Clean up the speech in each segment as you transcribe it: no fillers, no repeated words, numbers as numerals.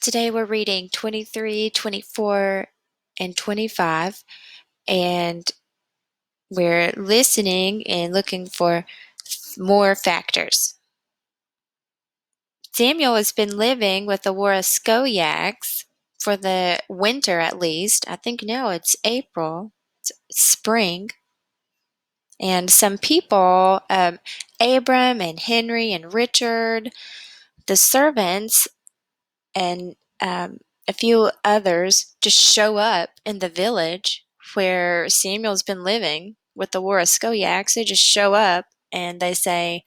Today we're reading 23, 24, and 25, and we're listening and looking for more factors. Samuel has been living with the Waraskoyaks for the winter at least. I think now it's April, it's spring. And some people, Abram and Henry and Richard, the servants, and a few others just show up in the village where Samuel's been living with the Waraskoyaks. They just show up and they say,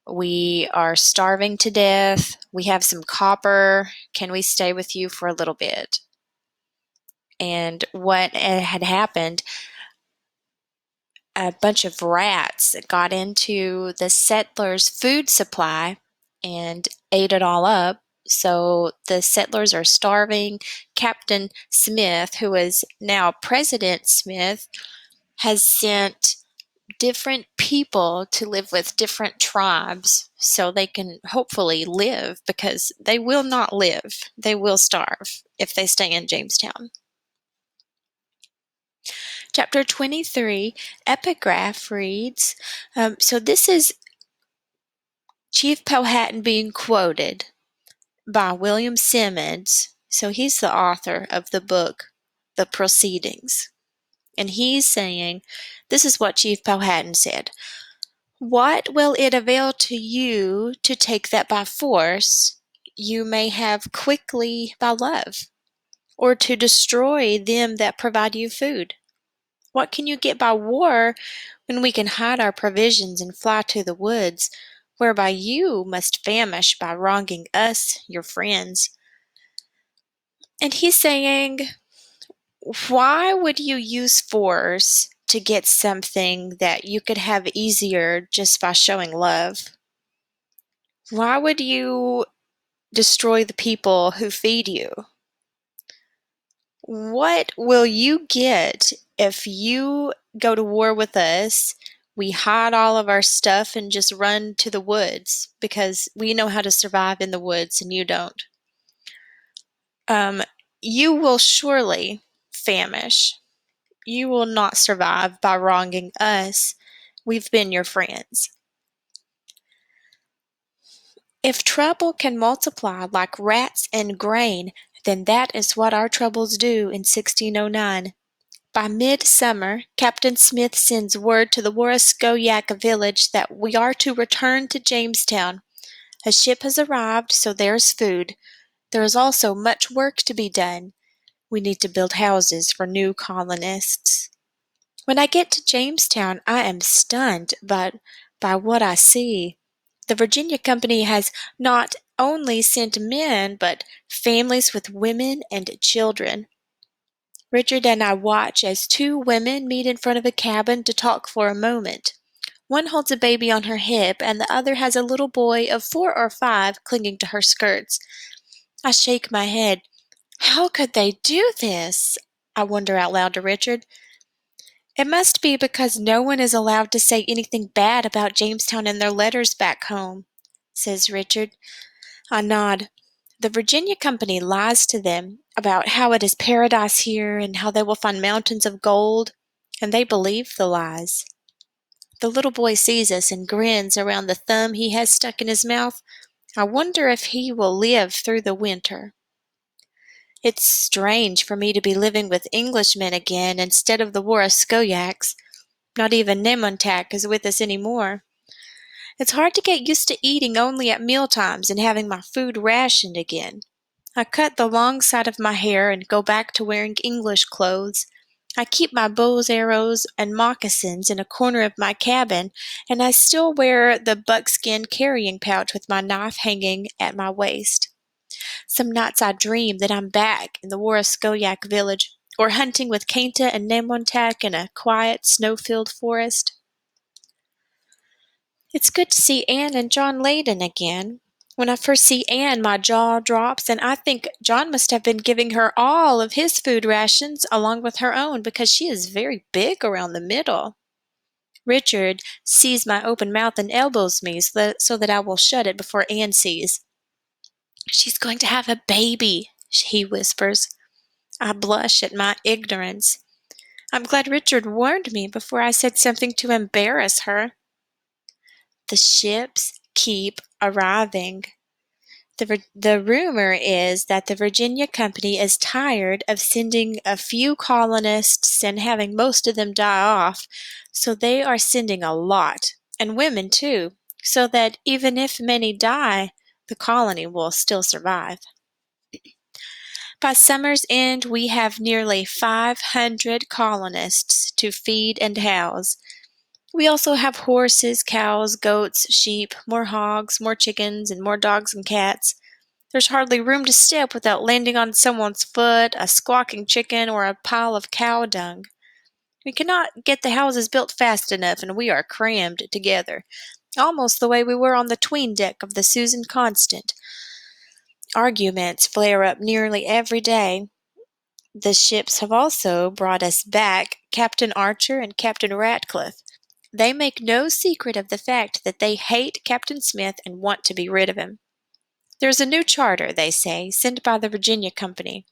"We are starving to death. We have some copper. Can we stay with you for a little bit?" And what had happened, a bunch of rats got into the settlers' food supply and ate it all up. So the settlers are starving. Captain Smith, who is now President Smith, has sent different people to live with different tribes so they can hopefully live, because they will not live. They will starve if they stay in Jamestown. Chapter 23, epigraph reads, so this is Chief Powhatan being quoted by William Simmons. So he's the author of the book, The Proceedings. And he's saying, this is what Chief Powhatan said. "What will it avail to you to take that by force you may have quickly by love, or to destroy them that provide you food? What can you get by war when we can hide our provisions and fly to the woods, whereby you must famish by wronging us, your friends?" And he's saying, why would you use force to get something that you could have easier just by showing love? Why would you destroy the people who feed you? What will you get if you go to war with us? We hide all of our stuff and just run to the woods because we know how to survive in the woods and you don't. You will surely famish. You will not survive by wronging us. We've been your friends. If trouble can multiply like rats and grain, then that is what our troubles do in 1609. By midsummer, Captain Smith sends word to the Waraskoyak village that we are to return to Jamestown. A ship has arrived, so there's food. There is also much work to be done. We need to build houses for new colonists. When I get to Jamestown, I am stunned by what I see. The Virginia Company has not only sent men, but families with women and children. Richard and I watch as two women meet in front of a cabin to talk for a moment. One holds a baby on her hip, and the other has a little boy of 4 or 5 clinging to her skirts. I shake my head. How could they do this? I wonder out loud to Richard. It must be because no one is allowed to say anything bad about Jamestown in their letters back home, says Richard. I nod. The Virginia Company lies to them about how it is paradise here and how they will find mountains of gold, and they believe the lies. The little boy sees us and grins around the thumb he has stuck in his mouth. I wonder if he will live through the winter. It's strange for me to be living with Englishmen again instead of the Waraskoyaks. Not even Nemontak is with us any more. It's hard to get used to eating only at mealtimes and having my food rationed again. I cut the long side of my hair and go back to wearing English clothes. I keep my bow's arrows and moccasins in a corner of my cabin, and I still wear the buckskin carrying pouch with my knife hanging at my waist. Some nights I dream that I'm back in the Waraskoyak village, or hunting with Kainta and Nemontak in a quiet, snow-filled forest. It's good to see Anne and John Layden again. When I first see Anne, my jaw drops, and I think John must have been giving her all of his food rations along with her own, because she is very big around the middle. Richard sees my open mouth and elbows me so that I will shut it before Anne sees. "She's going to have a baby," he whispers. I blush at my ignorance. I'm glad Richard warned me before I said something to embarrass her. The ships keep arriving. The rumor is that the Virginia Company is tired of sending a few colonists and having most of them die off, so they are sending a lot, and women too, so that even if many die, the colony will still survive. By summer's end, we have nearly 500 colonists to feed and house. We also have horses, cows, goats, sheep, more hogs, more chickens, and more dogs and cats. There's hardly room to step without landing on someone's foot, a squawking chicken, or a pile of cow dung. We cannot get the houses built fast enough, and we are crammed together, almost the way we were on the 'tween deck of the Susan Constant. Arguments flare up nearly every day. The ships have also brought us back Captain Archer and Captain Ratcliffe. They make no secret of the fact that they hate Captain Smith and want to be rid of him. There's a new charter, they say, sent by the Virginia Company.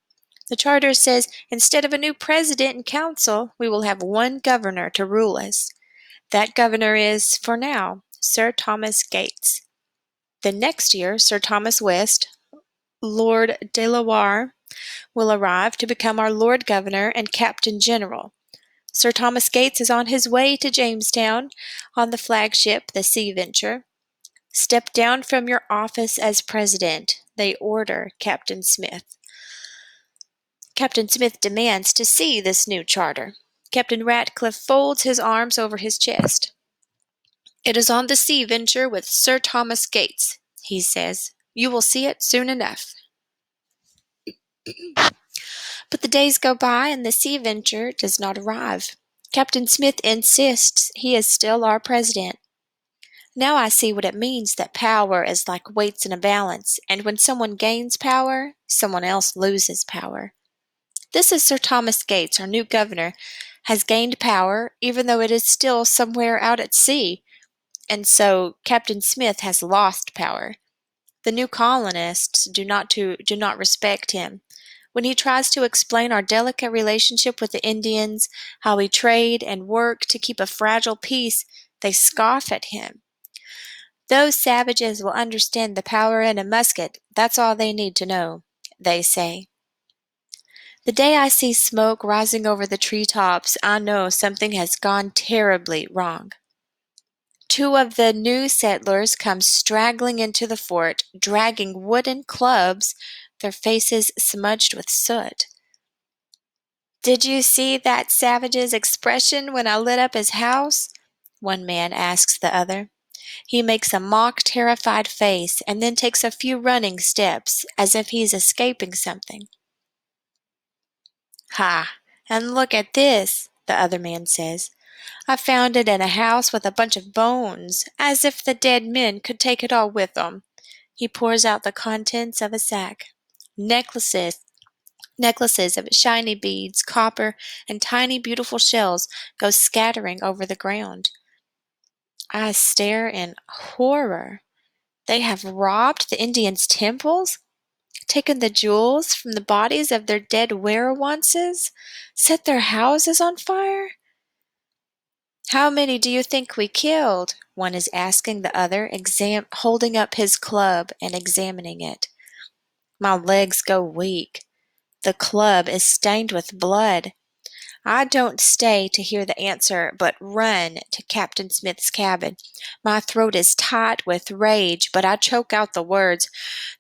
The charter says instead of a new president and council, we will have one governor to rule us. That governor is, for now, Sir Thomas Gates. The next year, Sir Thomas West, Lord De La Warr, will arrive to become our Lord Governor and Captain General. Sir Thomas Gates is on his way to Jamestown on the flagship, the Sea Venture. Step down from your office as president, they order Captain Smith. Captain Smith demands to see this new charter. Captain Ratcliffe folds his arms over his chest. It is on the Sea Venture with Sir Thomas Gates, he says. You will see it soon enough. But the days go by and the Sea Venture does not arrive. Captain Smith insists he is still our president. Now I see what it means that power is like weights in a balance, and when someone gains power, someone else loses power. This is Sir Thomas Gates, our new governor, has gained power, even though it is still somewhere out at sea, and so Captain Smith has lost power. The new colonists do not respect him. When he tries to explain our delicate relationship with the Indians, how we trade and work to keep a fragile peace, they scoff at him. Those savages will understand the power in a musket. That's all they need to know, they say. The day I see smoke rising over the treetops, I know something has gone terribly wrong. Two of the new settlers come straggling into the fort, dragging wooden clubs, their faces smudged with soot. Did you see that savage's expression when I lit up his house? One man asks the other. He makes a mock terrified face and then takes a few running steps as if he's escaping something. Ha! And look at this, the other man says. I found it in a house with a bunch of bones, as if the dead men could take it all with them. He pours out the contents of a sack. Necklaces of shiny beads, copper, and tiny beautiful shells go scattering over the ground. I stare in horror. They have robbed the Indians' temples, taken the jewels from the bodies of their dead werewances, set their houses on fire. How many do you think we killed? One is asking the other, holding up his club and examining it. My legs go weak. The club is stained with blood. I don't stay to hear the answer, but run to Captain Smith's cabin. My throat is tight with rage, but I choke out the words.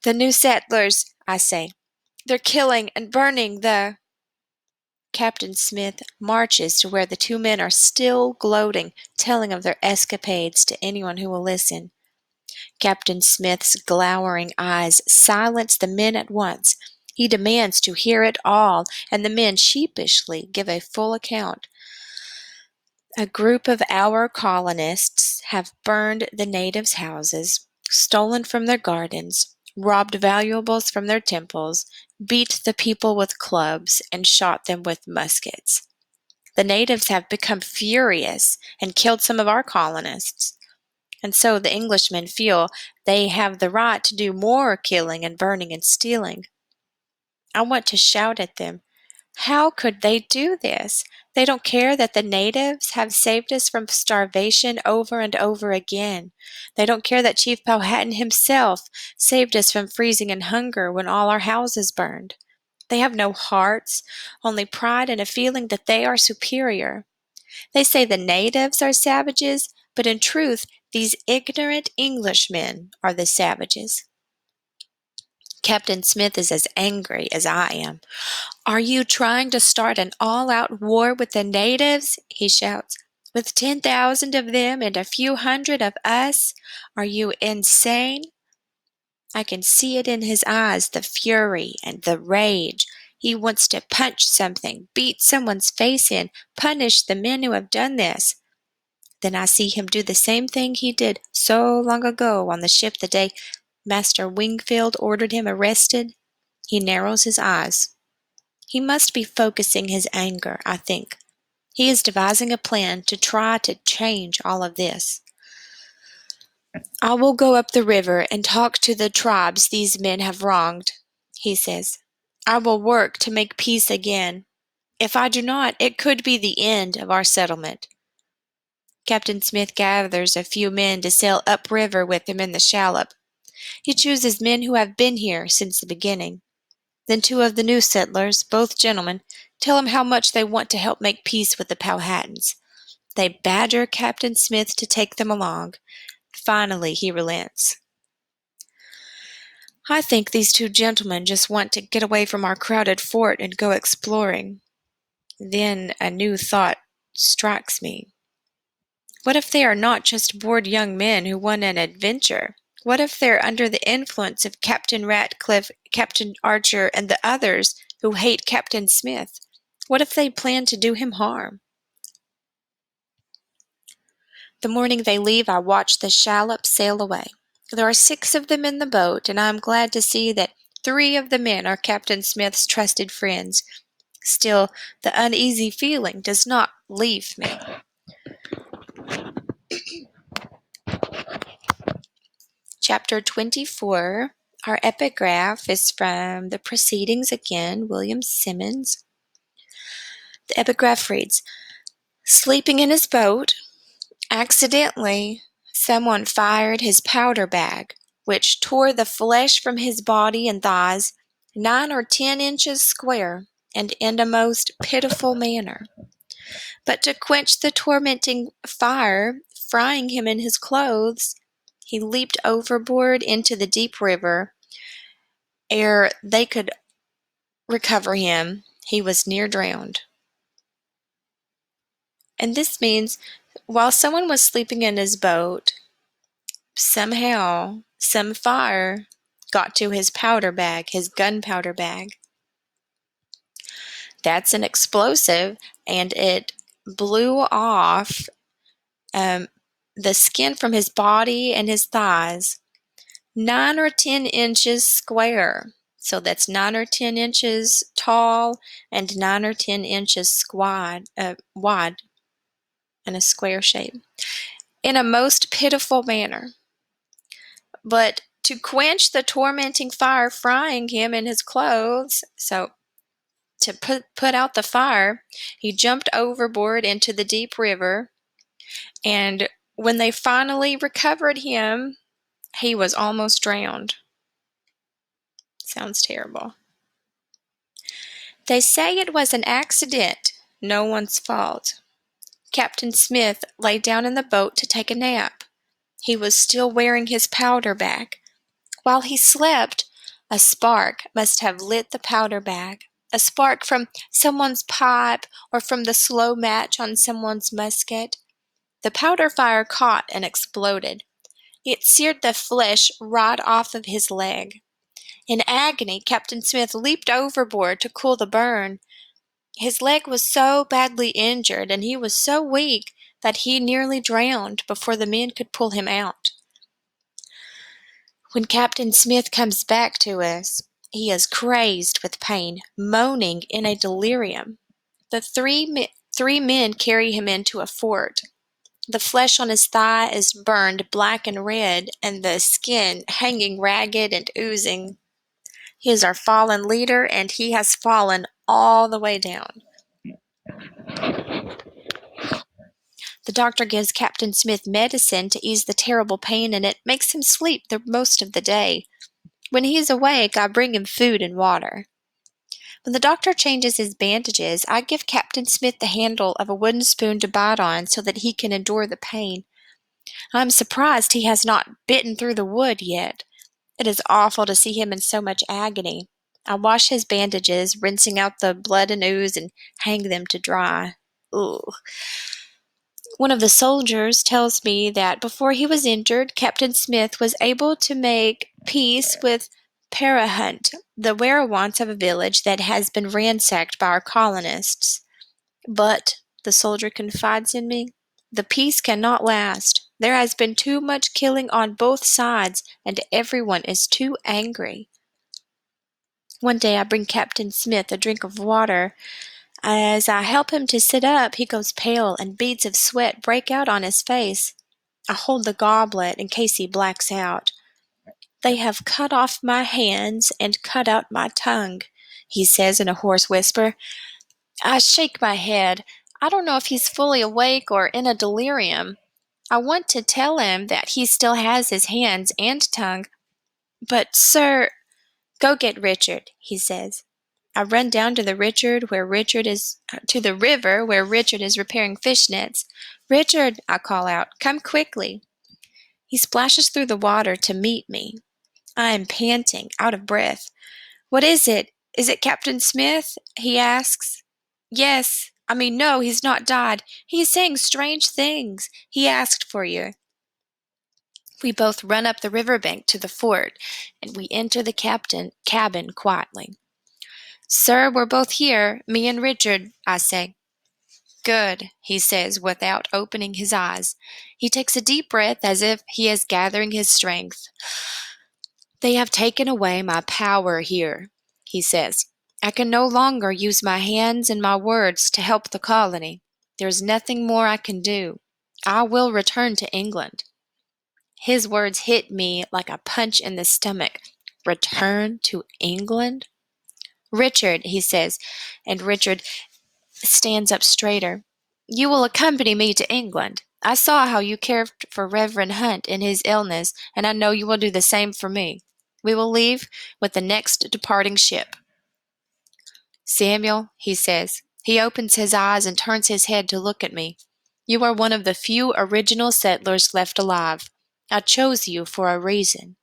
The new settlers, I say. They're killing and burning the... Captain Smith marches to where the two men are still gloating, telling of their escapades to anyone who will listen. Captain Smith's glowering eyes silence the men at once. He demands to hear it all, and the men sheepishly give a full account. A group of our colonists have burned the natives' houses, stolen from their gardens, robbed valuables from their temples, beat the people with clubs, and shot them with muskets. The natives have become furious and killed some of our colonists. And so the Englishmen feel they have the right to do more killing and burning and stealing. I want to shout at them. How could they do this? They don't care that the natives have saved us from starvation over and over again. They don't care that Chief Powhatan himself saved us from freezing and hunger when all our houses burned. They have no hearts, only pride and a feeling that they are superior. They say the natives are savages, but in truth, these ignorant Englishmen are the savages. Captain Smith is as angry as I am. "Are you trying to start an all-out war with the natives?" he shouts. "With 10,000 of them and a few hundred of us? Are you insane?" I can see it in his eyes, the fury and the rage. He wants to punch something, beat someone's face in, punish the men who have done this. Then I see him do the same thing he did so long ago on the ship the day Master Wingfield ordered him arrested. He narrows his eyes. He must be focusing his anger, I think. He is devising a plan to try to change all of this. "I will go up the river and talk to the tribes these men have wronged," he says. "I will work to make peace again. If I do not, it could be the end of our settlement." Captain Smith gathers a few men to sail upriver with him in the shallop. He chooses men who have been here since the beginning. Then two of the new settlers, both gentlemen, tell him how much they want to help make peace with the Powhatans. They badger Captain Smith to take them along. Finally, he relents. I think these two gentlemen just want to get away from our crowded fort and go exploring. Then a new thought strikes me. What if they are not just bored young men who want an adventure? What if they're under the influence of Captain Ratcliffe, Captain Archer, and the others who hate Captain Smith? What if they plan to do him harm? The morning they leave, I watch the shallop sail away. There are 6 of them in the boat, and I am glad to see that 3 of the men are Captain Smith's trusted friends. Still, the uneasy feeling does not leave me. Chapter 24. Our epigraph is from the Proceedings again, William Simmons. The epigraph reads, "Sleeping in his boat, accidentally, someone fired his powder bag, which tore the flesh from his body and thighs 9 or 10 inches square, and in a most pitiful manner. But to quench the tormenting fire, frying him in his clothes, he leaped overboard into the deep river. Ere they could recover him, he was near drowned." And this means while someone was sleeping in his boat, somehow some fire got to his powder bag, his gunpowder bag. That's an explosive, and it blew off the skin from his body and his thighs 9 or 10 inches square. So that's 9 or 10 inches tall and 9 or 10 inches wide in a square shape, in a most pitiful manner. But to quench the tormenting fire frying him in his clothes, so to put out the fire, he jumped overboard into the deep river, and when they finally recovered him, he was almost drowned. Sounds terrible. They say it was an accident, no one's fault. Captain Smith lay down in the boat to take a nap. He was still wearing his powder bag. While he slept, a spark must have lit the powder bag, a spark from someone's pipe or from the slow match on someone's musket. The powder fire caught and exploded. It seared the flesh right off of his leg. In agony, Captain Smith leaped overboard to cool the burn. His leg was so badly injured and he was so weak that he nearly drowned before the men could pull him out. When Captain Smith comes back to us, he is crazed with pain, moaning in a delirium. The three men carry him into a fort. The flesh on his thigh is burned black and red, and the skin hanging ragged and oozing. He is our fallen leader, and he has fallen all the way down. The doctor gives Captain Smith medicine to ease the terrible pain, and it makes him sleep the most of the day. When he is awake, I bring him food and water. When the doctor changes his bandages, I give Captain Smith the handle of a wooden spoon to bite on so that he can endure the pain. I am surprised he has not bitten through the wood yet. It is awful to see him in so much agony. I wash his bandages, rinsing out the blood and ooze, and hang them to dry. Ugh. One of the soldiers tells me that before he was injured, Captain Smith was able to make peace with Parahunt, the werewolves of a village that has been ransacked by our colonists. But, the soldier confides in me, the peace cannot last. There has been too much killing on both sides, and everyone is too angry. One day I bring Captain Smith a drink of water. As I help him to sit up, he goes pale, and beads of sweat break out on his face. I hold the goblet in case he blacks out. They have cut off my hands and cut out my tongue, he says in a hoarse whisper. I shake my head. I don't know if he's fully awake or in a delirium. I want to tell him that he still has his hands and tongue. But, sir, go get Richard, he says. I run down to the river where Richard is repairing fish nets. Richard, I call out, come quickly. He splashes through the water to meet me. I am panting, out of breath. What is it? Is it Captain Smith? He asks. No, he's not died. He is saying strange things. He asked for you. We both run up the riverbank to the fort, and we enter the cabin quietly. Sir, we're both here, me and Richard, I say. Good, he says without opening his eyes. He takes a deep breath as if he is gathering his strength. They have taken away my power here, he says. I can no longer use my hands and my words to help the colony. There is nothing more I can do. I will return to England. His words hit me like a punch in the stomach. Return to England? Richard, he says, and Richard stands up straighter. You will accompany me to England. I saw how you cared for Reverend Hunt in his illness, and I know you will do the same for me. We will leave with the next departing ship. Samuel, he says. He opens his eyes and turns his head to look at me. You are one of the few original settlers left alive. I chose you for a reason.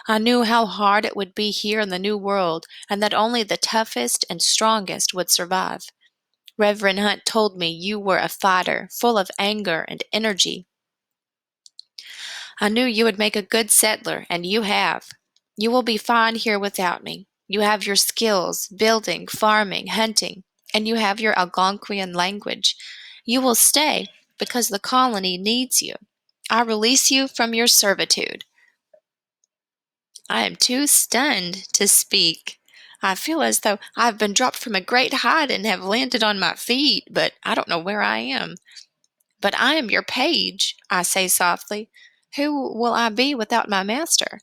I knew how hard it would be here in the New World, and that only the toughest and strongest would survive. Reverend Hunt told me you were a fighter, full of anger and energy. I knew you would make a good settler, and you have. You will be fine here without me. You have your skills, building, farming, hunting, and you have your Algonquian language. You will stay because the colony needs you. I release you from your servitude. I am too stunned to speak. I feel as though I have been dropped from a great height and have landed on my feet, but I don't know where I am. But I am your page, I say softly. Who will I be without my master?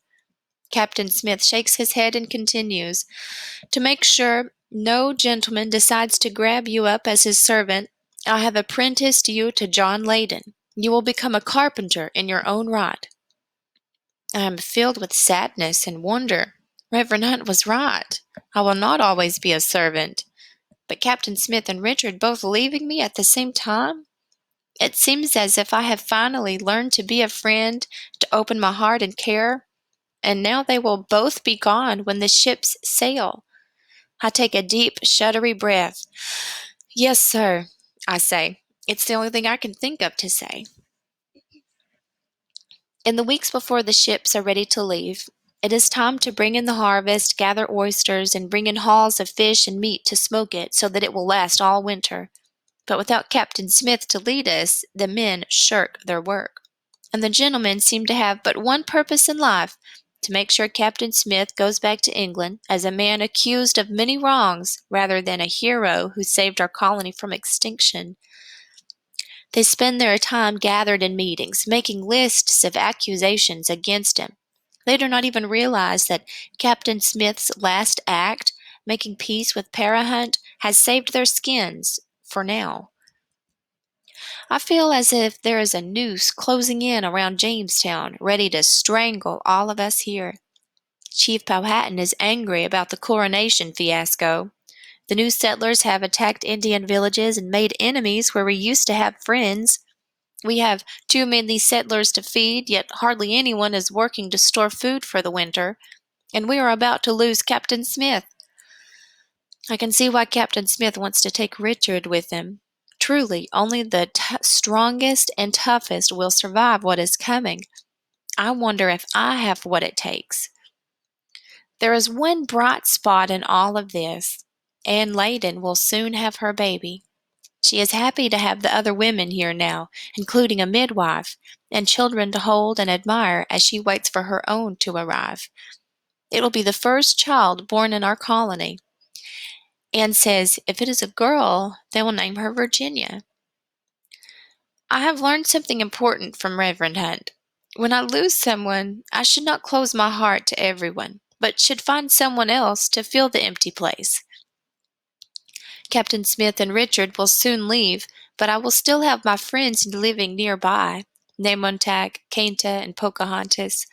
Captain Smith shakes his head and continues. To make sure no gentleman decides to grab you up as his servant, I have apprenticed you to John Leyden. You will become a carpenter in your own right. I am filled with sadness and wonder. Reverend Hunt was right. I will not always be a servant. But Captain Smith and Richard both leaving me at the same time? It seems as if I have finally learned to be a friend, to open my heart and care, and now they will both be gone when the ships sail. I take a deep, shuddery breath. Yes, sir, I say. It's the only thing I can think of to say. In the weeks before the ships are ready to leave, it is time to bring in the harvest, gather oysters, and bring in hauls of fish and meat to smoke it so that it will last all winter. But without Captain Smith to lead us, the men shirk their work. And the gentlemen seem to have but one purpose in life, to make sure Captain Smith goes back to England as a man accused of many wrongs rather than a hero who saved our colony from extinction. They spend their time gathered in meetings, making lists of accusations against him. They do not even realize that Captain Smith's last act, making peace with Parahunt, has saved their skins, for now. I feel as if there is a noose closing in around Jamestown, ready to strangle all of us here. Chief Powhatan is angry about the coronation fiasco. The new settlers have attacked Indian villages and made enemies where we used to have friends. We have too many settlers to feed, yet hardly anyone is working to store food for the winter, and we are about to lose Captain Smith. I can see why Captain Smith wants to take Richard with him. Truly, only the strongest and toughest will survive what is coming. I wonder if I have what it takes. There is one bright spot in all of this. Anne Layden will soon have her baby. She is happy to have the other women here now, including a midwife, and children to hold and admire as she waits for her own to arrive. It will be the first child born in our colony. Anne says if it is a girl, they will name her Virginia. I have learned something important from Reverend Hunt. When I lose someone, I should not close my heart to everyone, but should find someone else to fill the empty place. Captain Smith and Richard will soon leave, but I will still have my friends living nearby, Namontack, Cainta, and Pocahontas.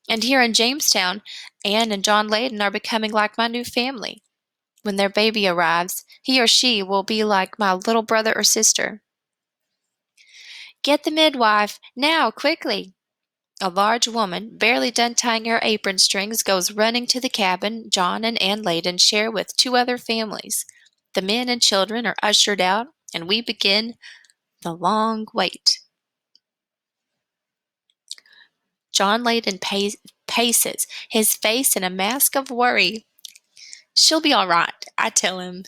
And here in Jamestown, Anne and John Layden are becoming like my new family. When their baby arrives, he or she will be like my little brother or sister. Get the midwife, now, quickly! A large woman, barely done tying her apron strings, goes running to the cabin John and Anne Layden share with two other families. The men and children are ushered out, and we begin the long wait. John Layden paces, his face in a mask of worry. She'll be all right, I tell him,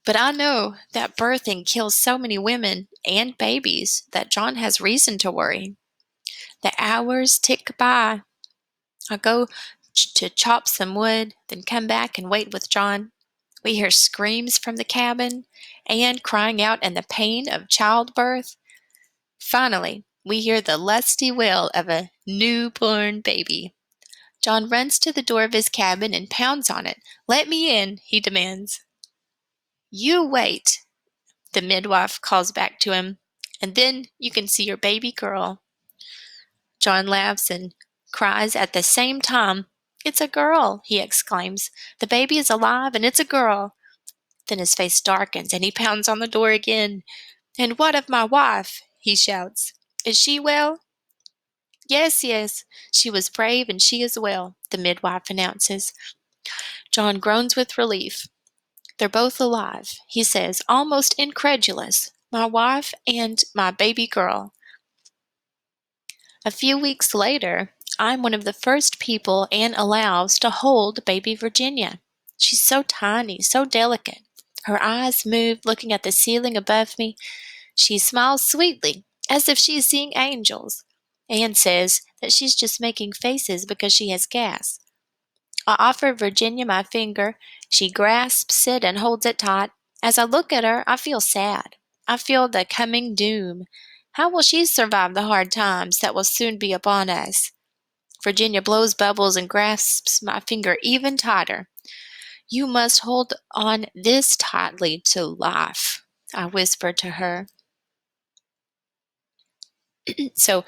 but I know that birthing kills so many women and babies that John has reason to worry. The hours tick by. I go to chop some wood, then come back and wait with John. We hear screams from the cabin, Anne crying out in the pain of childbirth. Finally, we hear the lusty wail of a newborn baby. John runs to the door of his cabin and pounds on it. Let me in, he demands. You wait, the midwife calls back to him, and then you can see your baby girl. John laughs and cries at the same time. It's a girl, he exclaims. The baby is alive and it's a girl. Then his face darkens and he pounds on the door again. And what of my wife? He shouts. Is she well? Yes, yes, she was brave and she is well, the midwife announces. John groans with relief. They're both alive, he says, almost incredulous. My wife and my baby girl. A few weeks later, I'm one of the first people Anne allows to hold baby Virginia. She's so tiny, so delicate. Her eyes move, looking at the ceiling above me. She smiles sweetly, as if she is seeing angels. Anne says that she's just making faces because she has gas. I offer Virginia my finger. She grasps it and holds it tight. As I look at her, I feel sad. I feel the coming doom. How will she survive the hard times that will soon be upon us? Virginia blows bubbles and grasps my finger even tighter. You must hold on this tightly to life, I whisper to her. So,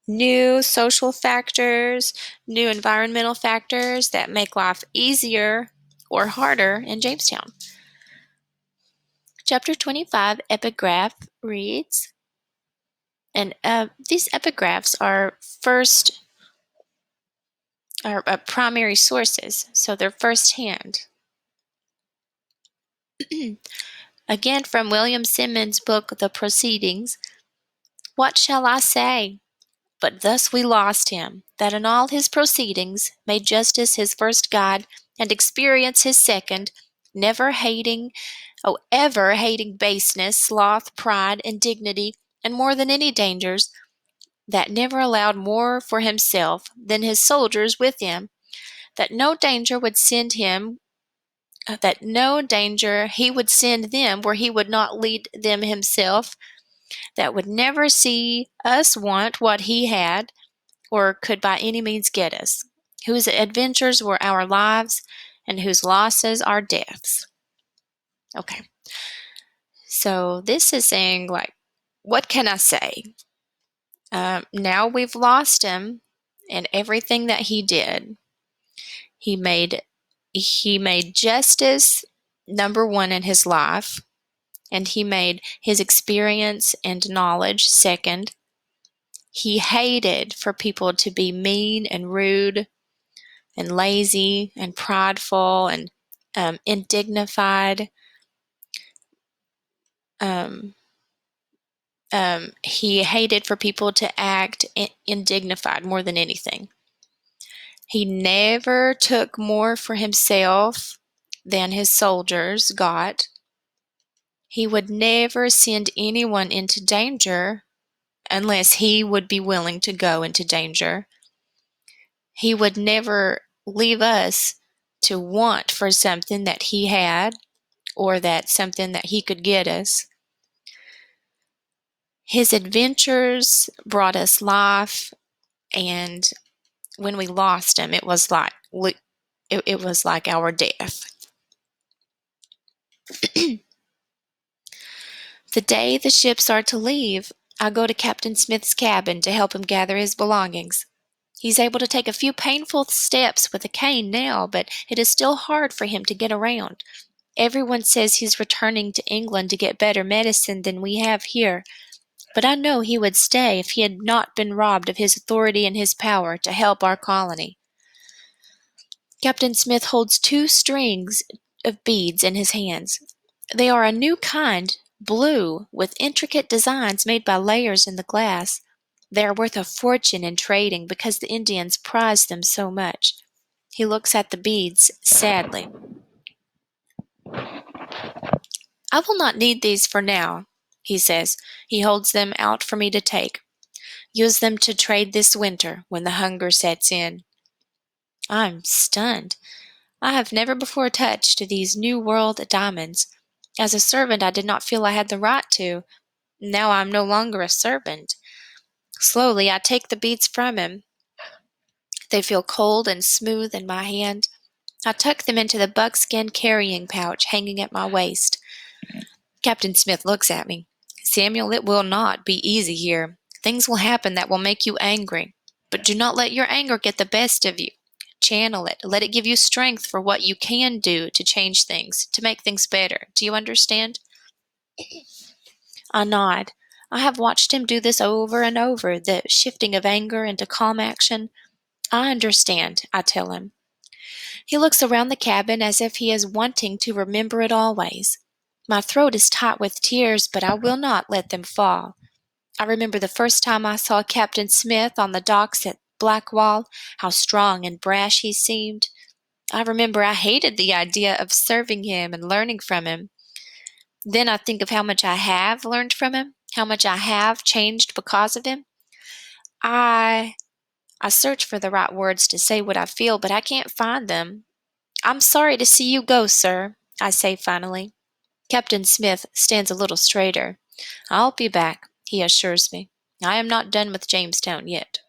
new social factors, new environmental factors that make life easier or harder in Jamestown. Chapter 25 epigraph reads, and these epigraphs are primary sources, so they're firsthand. Again from William Simmons' book, The Proceedings. What shall I say? But thus we lost him, that in all his proceedings made justice his first guide, and experience his second, ever hating baseness, sloth, pride, indignity, and more than any dangers, that never allowed more for himself than his soldiers with him, that no danger he would send them where he would not lead them himself, that would never see us want what he had or could by any means get us, whose adventures were our lives and whose losses our deaths. Okay, so this is saying, like, what can I say? Now we've lost him and everything that he did. He made justice number one in his life, and he made his experience and knowledge second. He hated for people to be mean and rude and lazy and prideful and indignified. He hated for people to act indignified more than anything. He never took more for himself than his soldiers got. He would never send anyone into danger unless he would be willing to go into danger. He would never leave us to want for something that he had or that something that he could get us. His adventures brought us life, and when we lost him, it was like our death. The day the ships are to leave, I go to Captain Smith's cabin to help him gather his belongings. He's able to take a few painful steps with a cane now, but it is still hard for him to get around. Everyone says he's returning to England to get better medicine than we have here, but I know he would stay if he had not been robbed of his authority and his power to help our colony. Captain Smith holds 2 strings of beads in his hands. They are a new kind, blue, with intricate designs made by layers in the glass. They are worth a fortune in trading because the Indians prize them so much. He looks at the beads sadly. I will not need these for now, he says. He holds them out for me to take. Use them to trade this winter when the hunger sets in. I'm stunned. I have never before touched these New World diamonds. As a servant, I did not feel I had the right to. Now I am no longer a servant. Slowly, I take the beads from him. They feel cold and smooth in my hand. I tuck them into the buckskin carrying pouch hanging at my waist. Captain Smith looks at me. Samuel, it will not be easy here. Things will happen that will make you angry. But do not let your anger get the best of you. Channel it. Let it give you strength for what you can do to change things, to make things better. Do you understand? I nod. I have watched him do this over and over, the shifting of anger into calm action. I understand, I tell him. He looks around the cabin as if he is wanting to remember it always. My throat is tight with tears, but I will not let them fall. I remember the first time I saw Captain Smith on the docks at Blackwall, how strong and brash he seemed. I remember I hated the idea of serving him and learning from him. Then I think of how much I have learned from him, how much I have changed because of him. I search for the right words to say what I feel, but I can't find them. I'm sorry to see you go, sir, I say finally. Captain Smith stands a little straighter. I'll be back, he assures me. I am not done with Jamestown yet.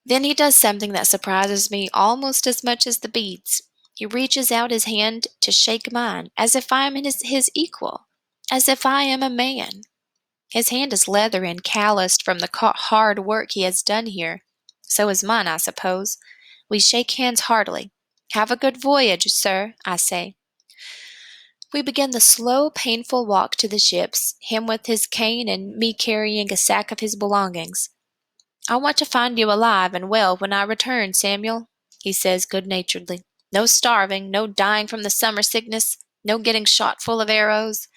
Then he does something that surprises me almost as much as the beads. He reaches out his hand to shake mine, as if I am his equal, as if I am a man. His hand is leather and calloused from the hard work he has done here. So is mine, I suppose. We shake hands heartily. Have a good voyage, sir, I say. We begin the slow, painful walk to the ships, him with his cane and me carrying a sack of his belongings. I want to find you alive and well when I return, Samuel, he says good-naturedly. No starving, no dying from the summer sickness, no getting shot full of arrows.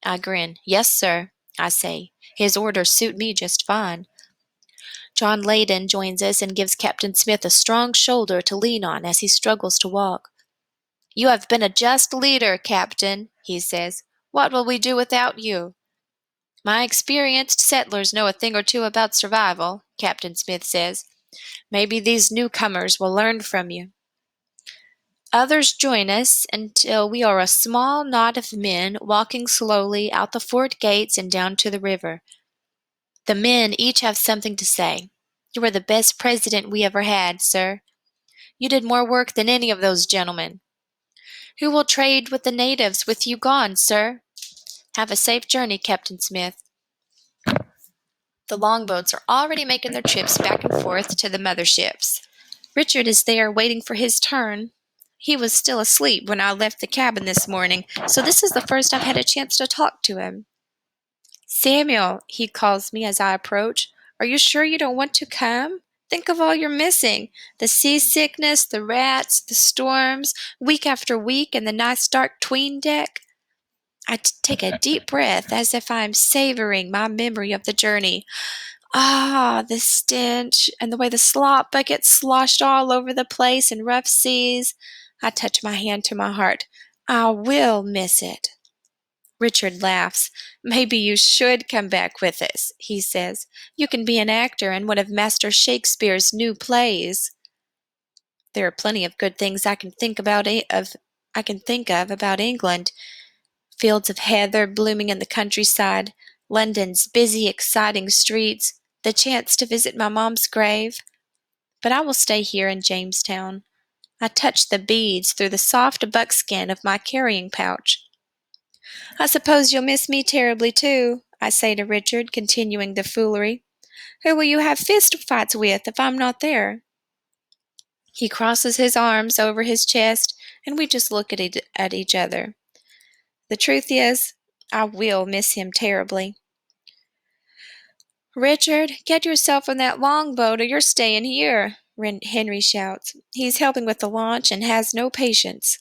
I grin. Yes, sir, I say. His orders suit me just fine. John Leyden joins us and gives Captain Smith a strong shoulder to lean on as he struggles to walk. You have been a just leader, Captain, he says. What will we do without you? My experienced settlers know a thing or two about survival, Captain Smith says. Maybe these newcomers will learn from you. Others join us until we are a small knot of men walking slowly out the fort gates and down to the river. The men each have something to say. You are the best president we ever had, sir. You did more work than any of those gentlemen. Who will trade with the natives with you gone, sir? Have a safe journey, Captain Smith. The longboats are already making their trips back and forth to the mother ships. Richard is there waiting for his turn. He was still asleep when I left the cabin this morning, so this is the first I've had a chance to talk to him. Samuel, he calls me as I approach. Are you sure you don't want to come? Think of all you're missing. The seasickness, the rats, the storms, week after week, and the nice dark 'tween deck. I take a deep breath as if I am savoring my memory of the journey. Ah, the stench, and the way the slop bucket sloshed all over the place in rough seas. I touch my hand to my heart. I will miss it. Richard laughs. Maybe you should come back with us, he says. You can be an actor in one of Master Shakespeare's new plays. There are plenty of good things I can think of about England. Fields of heather blooming in the countryside, London's busy, exciting streets, the chance to visit my mom's grave. But I will stay here in Jamestown. I touch the beads through the soft buckskin of my carrying pouch. I suppose you'll miss me terribly, too, I say to Richard, continuing the foolery. Who will you have fist fights with if I'm not there? He crosses his arms over his chest, and we just look at each other. The truth is, I will miss him terribly. Richard, get yourself in that longboat or you're staying here, Henry shouts. He's helping with the launch and has no patience.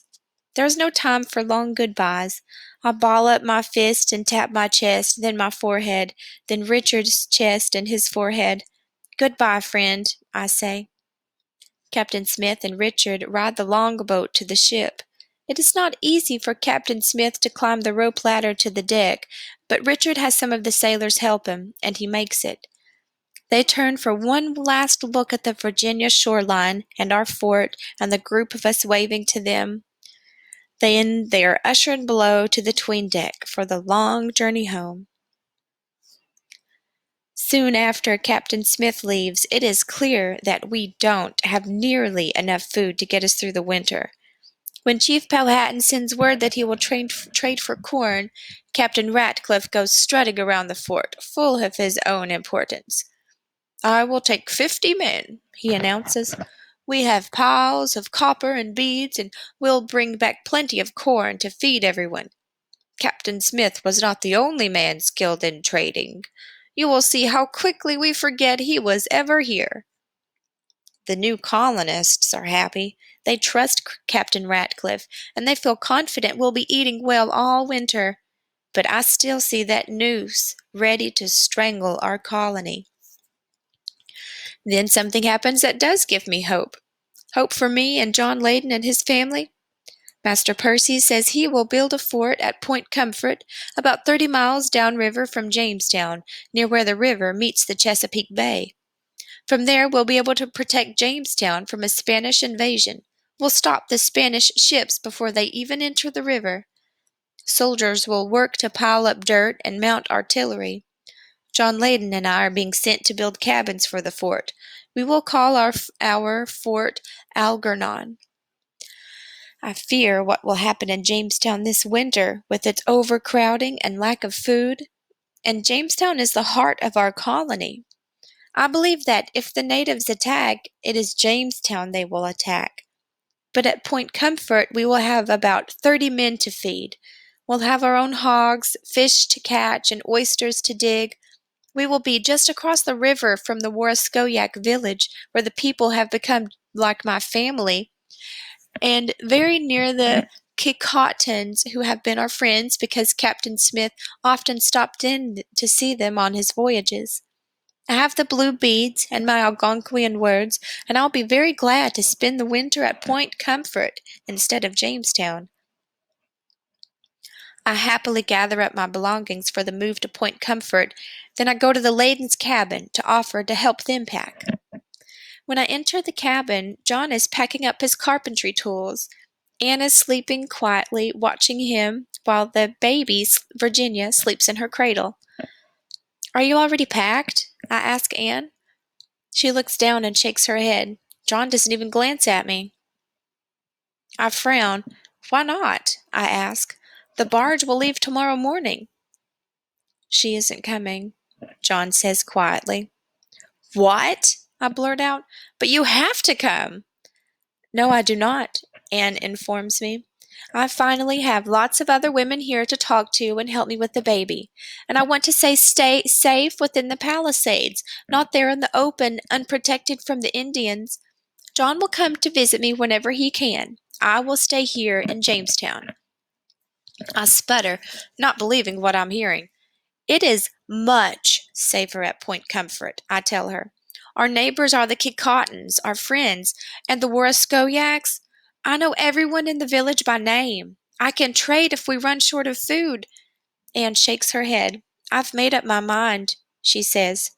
There's no time for long goodbyes. I ball up my fist and tap my chest, then my forehead, then Richard's chest and his forehead. Goodbye, friend, I say. Captain Smith and Richard ride the longboat to the ship. It is not easy for Captain Smith to climb the rope ladder to the deck, but Richard has some of the sailors help him, and he makes it. They turn for one last look at the Virginia shoreline and our fort and the group of us waving to them. Then they are ushered below to the 'tween deck for the long journey home. Soon after Captain Smith leaves, it is clear that we don't have nearly enough food to get us through the winter. When Chief Powhatan sends word that he will trade for corn, Captain Ratcliffe goes strutting around the fort, full of his own importance. I will take 50 men, he announces. We have piles of copper and beads, and we'll bring back plenty of corn to feed everyone. Captain Smith was not the only man skilled in trading. You will see how quickly we forget he was ever here. The new colonists are happy. They trust Captain Ratcliffe, and they feel confident we'll be eating well all winter. But I still see that noose ready to strangle our colony. Then something happens that does give me hope. Hope for me and John Layden and his family. Master Percy says he will build a fort at Point Comfort, about 30 miles downriver from Jamestown, near where the river meets the Chesapeake Bay. From there, we'll be able to protect Jamestown from a Spanish invasion. We'll stop the Spanish ships before they even enter the river. Soldiers will work to pile up dirt and mount artillery. John Layden and I are being sent to build cabins for the fort. We will call our fort Algernon. I fear what will happen in Jamestown this winter with its overcrowding and lack of food. And Jamestown is the heart of our colony. I believe that if the natives attack, it is Jamestown they will attack. But at Point Comfort, we will have about 30 men to feed. We'll have our own hogs, fish to catch, and oysters to dig. We will be just across the river from the Warascoyak village, where the people have become like my family, and very near the Kicotans, who have been our friends because Captain Smith often stopped in to see them on his voyages. I have the blue beads and my Algonquian words, and I'll be very glad to spend the winter at Point Comfort instead of Jamestown. I happily gather up my belongings for the move to Point Comfort, then I go to the Layden's cabin to offer to help them pack. When I enter the cabin, John is packing up his carpentry tools. Anne is sleeping quietly, watching him, while the baby, Virginia, sleeps in her cradle. Are you already packed? I ask Anne. She looks down and shakes her head. John doesn't even glance at me. I frown. Why not? I ask. The barge will leave tomorrow morning. She isn't coming, John says quietly. What? I blurt out. But you have to come. No, I do not, Anne informs me. I finally have lots of other women here to talk to and help me with the baby. And I want to stay safe within the Palisades, not there in the open, unprotected from the Indians. John will come to visit me whenever he can. I will stay here in Jamestown. I sputter, not believing what I'm hearing. It is much safer at Point Comfort, I tell her. Our neighbors are the Kicotans, our friends, and the Waraskoyaks. I know everyone in the village by name. I can trade if we run short of food. Anne shakes her head. I've made up my mind, she says.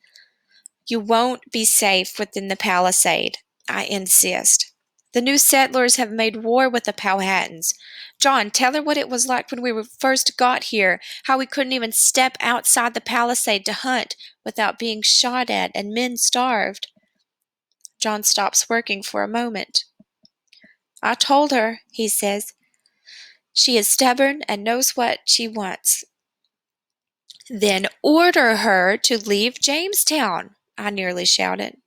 You won't be safe within the palisade, I insist. The new settlers have made war with the Powhatans. John, tell her what it was like when we first got here, how we couldn't even step outside the palisade to hunt without being shot at and men starved. John stops working for a moment. I told her, he says. She is stubborn and knows what she wants. Then order her to leave Jamestown, I nearly shouted.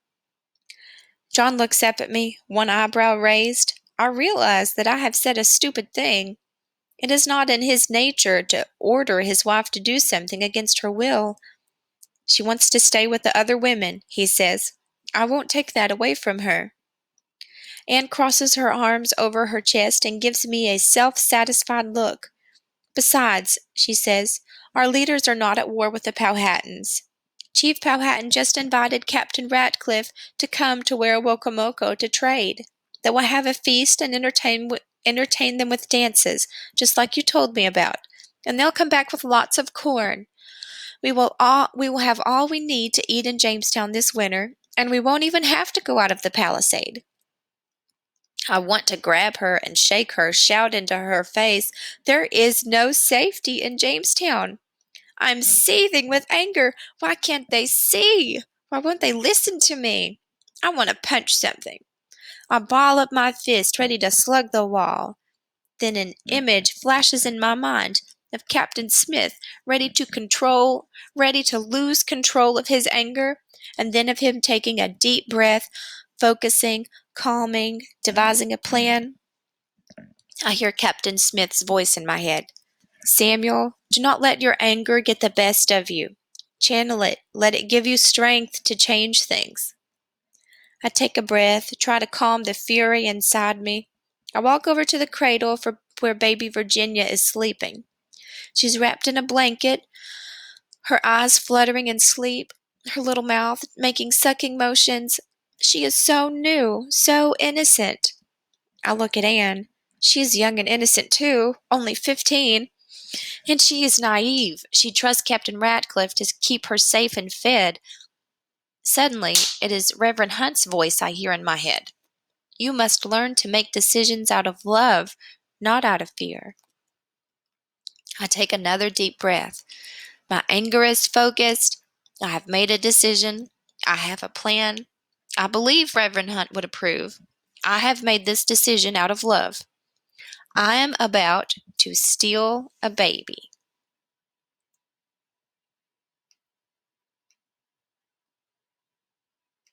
John looks up at me, one eyebrow raised. I realize that I have said a stupid thing. It is not in his nature to order his wife to do something against her will. She wants to stay with the other women, he says. I won't take that away from her. Anne crosses her arms over her chest and gives me a self-satisfied look. Besides, she says, our leaders are not at war with the Powhatans. Chief Powhatan just invited Captain Ratcliffe to come to Werowocomoco to trade. They will have a feast and entertain them with dances, just like you told me about. And they'll come back with lots of corn. We will have all we need to eat in Jamestown this winter, and we won't even have to go out of the palisade. I want to grab her and shake her, shout into her face, there is no safety in Jamestown. I'm seething with anger. Why can't they see? Why won't they listen to me? I want to punch something. I ball up my fist, ready to slug the wall. Then an image flashes in my mind of Captain Smith, ready to lose control of his anger, and then of him taking a deep breath, focusing, calming, devising a plan. I hear Captain Smith's voice in my head. Samuel, do not let your anger get the best of you. Channel it. Let it give you strength to change things. I take a breath, try to calm the fury inside me. I walk over to the cradle where baby Virginia is sleeping. She's wrapped in a blanket, her eyes fluttering in sleep, her little mouth making sucking motions. She is so new, so innocent. I look at Anne. She is young and innocent too, only 15. And she is naive. She trusts Captain Ratcliffe to keep her safe and fed. Suddenly, it is Reverend Hunt's voice I hear in my head. You must learn to make decisions out of love, not out of fear. I take another deep breath. My anger is focused. I have made a decision. I have a plan. I believe Reverend Hunt would approve. I have made this decision out of love. I am about to steal a baby.